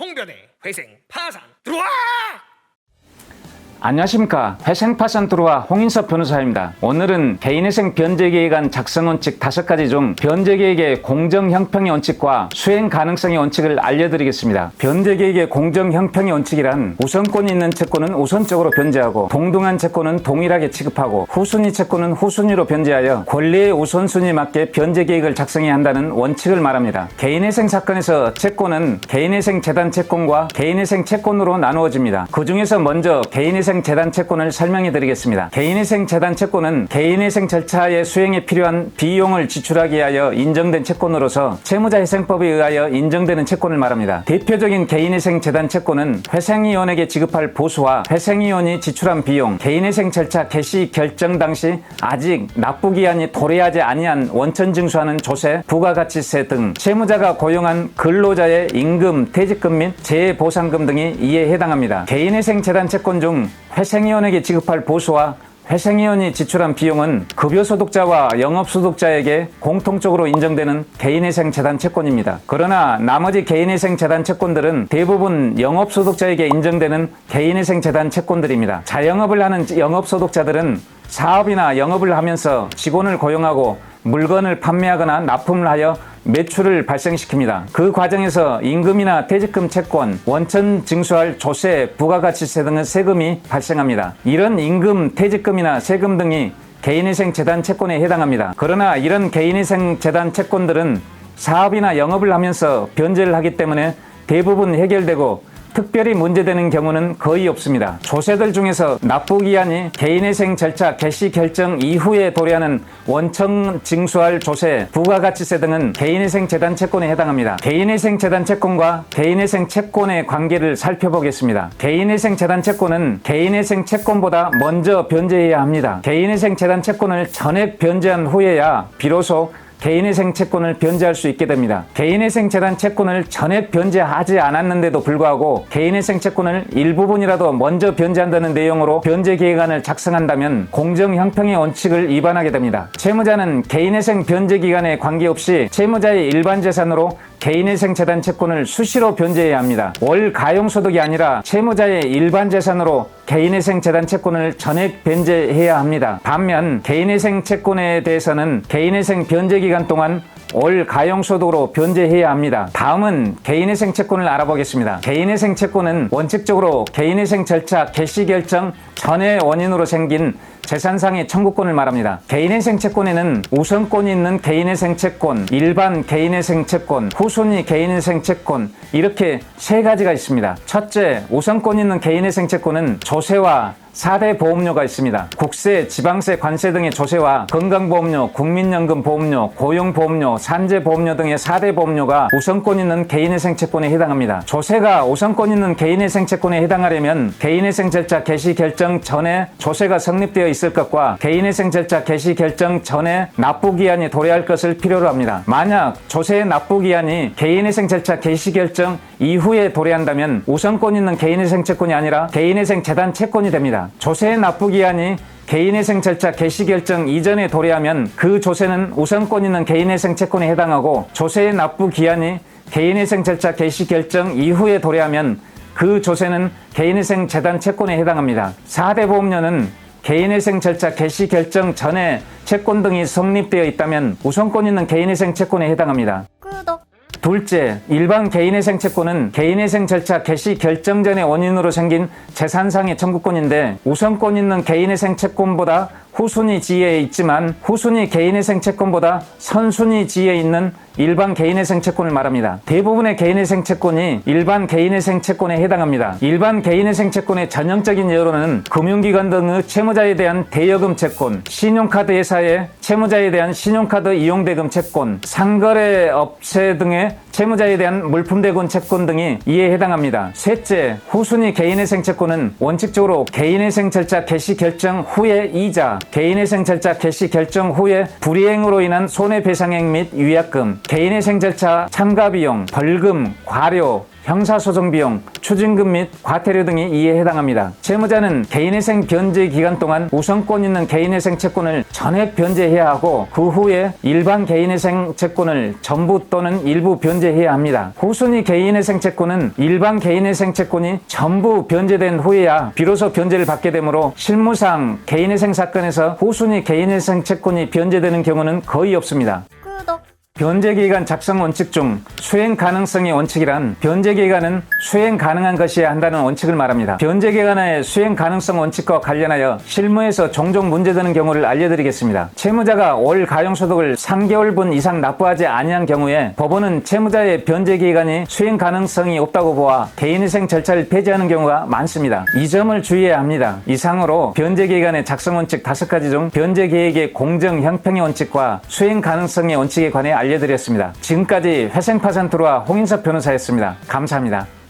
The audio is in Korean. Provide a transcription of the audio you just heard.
홍변의 회생 파산 들어와! 안녕하십니까. 회생파산 들어와 홍인섭 변호사입니다. 오늘은 개인회생 변제계획안 작성 원칙 5가지 중 변제계획의 공정형평의 원칙과 수행 가능성의 원칙을 알려드리겠습니다. 변제계획의 공정형평의 원칙이란 우선권이 있는 채권은 우선적으로 변제하고 동등한 채권은 동일하게 취급하고 후순위 채권은 후순위로 변제하여 권리의 우선순위에 맞게 변제계획을 작성해야 한다는 원칙을 말합니다. 개인회생 사건에서 채권은 개인회생 재단 채권과 개인회생 채권으로 나누어집니다. 그 중에서 먼저 개인회생 재단 채권을 설명해 드리겠습니다. 개인회생 재단 채권은 개인회생 절차의 수행에 필요한 비용을 지출하기 위하여 인정된 채권으로서 채무자회생법에 의하여 인정되는 채권을 말합니다. 대표적인 개인회생 재단 채권은 회생위원에게 지급할 보수와 회생위원이 지출한 비용, 개인회생 절차 개시 결정 당시 아직 납부기한이 도래하지 아니한 원천징수하는 조세, 부가가치세 등 채무자가 고용한 근로자의 임금, 퇴직금 및 재보상금 등이 이에 해당합니다. 개인회생 재단 채권 중 회생위원에게 지급할 보수와 회생위원이 지출한 비용은 급여소득자와 영업소득자에게 공통적으로 인정되는 개인회생 재단 채권입니다. 그러나 나머지 개인회생 재단 채권들은 대부분 영업소득자에게 인정되는 개인회생 재단 채권들입니다. 자영업을 하는 영업소득자들은 사업이나 영업을 하면서 직원을 고용하고 물건을 판매하거나 납품을 하여 매출을 발생시킵니다. 그 과정에서 임금이나 퇴직금 채권, 원천 징수할 조세, 부가가치세 등의 세금이 발생합니다. 이런 임금, 퇴직금이나 세금 등이 개인회생 재단 채권에 해당합니다. 그러나 이런 개인회생 재단 채권들은 사업이나 영업을 하면서 변제를 하기 때문에 대부분 해결되고 특별히 문제되는 경우는 거의 없습니다. 조세들 중에서 납부기한이 개인회생 절차 개시 결정 이후에 도래하는 원천 징수할 조세, 부가가치세 등은 개인회생 재단 채권에 해당합니다. 개인회생 재단 채권과 개인회생 채권의 관계를 살펴보겠습니다. 개인회생 재단 채권은 개인회생 채권보다 먼저 변제해야 합니다. 개인회생 재단 채권을 전액 변제한 후에야 비로소 개인회생 채권을 변제할 수 있게 됩니다. 개인회생 재단 채권을 전액 변제하지 않았는데도 불구하고 개인회생 채권을 일부분이라도 먼저 변제한다는 내용으로 변제계획안을 작성한다면 공정형평의 원칙을 위반하게 됩니다. 채무자는 개인회생 변제기간에 관계없이 채무자의 일반 재산으로 개인회생 재단 채권을 수시로 변제해야 합니다. 월 가용소득이 아니라 채무자의 일반 재산으로 개인회생 재단 채권을 전액 변제해야 합니다. 반면 개인회생 채권에 대해서는 개인회생 변제기간 동안 월 가용소득으로 변제해야 합니다. 다음은 개인회생 채권을 알아보겠습니다. 개인회생 채권은 원칙적으로 개인회생 절차 개시 결정 전의 원인으로 생긴 재산상의 청구권을 말합니다. 개인회생 채권에는 우선권이 있는 개인회생 채권, 일반 개인회생 채권, 후순위 개인회생 채권 이렇게 세 가지가 있습니다. 첫째, 우선권 있는 개인회생 채권은 조세와 4대 보험료가 있습니다. 국세, 지방세, 관세 등의 조세와 건강보험료, 국민연금보험료, 고용보험료, 산재보험료 등의 4대 보험료가 우선권 있는 개인회생 채권에 해당합니다. 조세가 우선권 있는 개인회생 채권에 해당하려면 개인회생 절차 개시 결정 전에 조세가 성립되어 있을 것과 개인회생 절차 개시 결정 전에 납부기한이 도래할 것을 필요로 합니다. 만약 조세의 납부기한이 개인회생 절차 개시 결정 이후에 도래한다면 우선권 있는 개인회생 채권이 아니라 개인회생 재단 채권이 됩니다. 조세의 납부기한이 개인회생 절차 개시 결정 이전에 도래하면 그 조세는 우선권 있는 개인회생 채권에 해당하고 조세의 납부기한이 개인회생 절차 개시 결정 이후에 도래하면 그 조세는 개인회생 재단 채권에 해당합니다. 4대 보험료는 개인회생 절차 개시 결정 전에 채권 등이 성립되어 있다면 우선권 있는 개인회생 채권에 해당합니다. 둘째, 일반 개인회생 채권은 개인회생 절차 개시 결정 전의 원인으로 생긴 재산상의 청구권인데 우선권 있는 개인회생 채권보다 후순위 지위에 있지만 후순위 개인회생 채권보다 선순위 지위에 있는 일반 개인회생 채권을 말합니다. 대부분의 개인회생 채권이 일반 개인회생 채권에 해당합니다. 일반 개인회생 채권의 전형적인 예로는 금융기관 등의 채무자에 대한 대여금 채권, 신용카드 회사의 채무자에 대한 신용카드 이용대금 채권, 상거래 업체 등의 채무자에 대한 물품대금 채권 등이 이에 해당합니다. 셋째, 후순위 개인회생 채권은 원칙적으로 개인회생 절차 개시 결정 후의 이자, 개인회생 절차 개시 결정 후에 불이행으로 인한 손해배상액 및 위약금, 개인회생 절차 참가비용, 벌금, 과료, 형사소송 비용, 추징금 및 과태료 등이 이에 해당합니다. 채무자는 개인회생 변제 기간 동안 우선권 있는 개인회생 채권을 전액 변제해야 하고 그 후에 일반 개인회생 채권을 전부 또는 일부 변제해야 합니다. 후순위 개인회생 채권은 일반 개인회생 채권이 전부 변제된 후에야 비로소 변제를 받게 되므로 실무상 개인회생 사건에서 후순위 개인회생 채권이 변제되는 경우는 거의 없습니다. 변제기간 작성 원칙 중 수행 가능성의 원칙이란 변제기간은 수행 가능한 것이어야 한다는 원칙을 말합니다. 변제기간의 수행 가능성 원칙과 관련하여 실무에서 종종 문제되는 경우를 알려드리겠습니다. 채무자가 월 가용소득을 3개월분 이상 납부하지 아니한 경우에 법원은 채무자의 변제기간이 수행 가능성이 없다고 보아 개인회생 절차를 폐지하는 경우가 많습니다. 이 점을 주의해야 합니다. 이상으로 변제기간의 작성 원칙 5가지 중 변제계획의 공정 형평의 원칙과 수행 가능성의 원칙에 관해 알려드렸습니다. 지금까지 회생파산트로와 홍인섭 변호사였습니다. 감사합니다.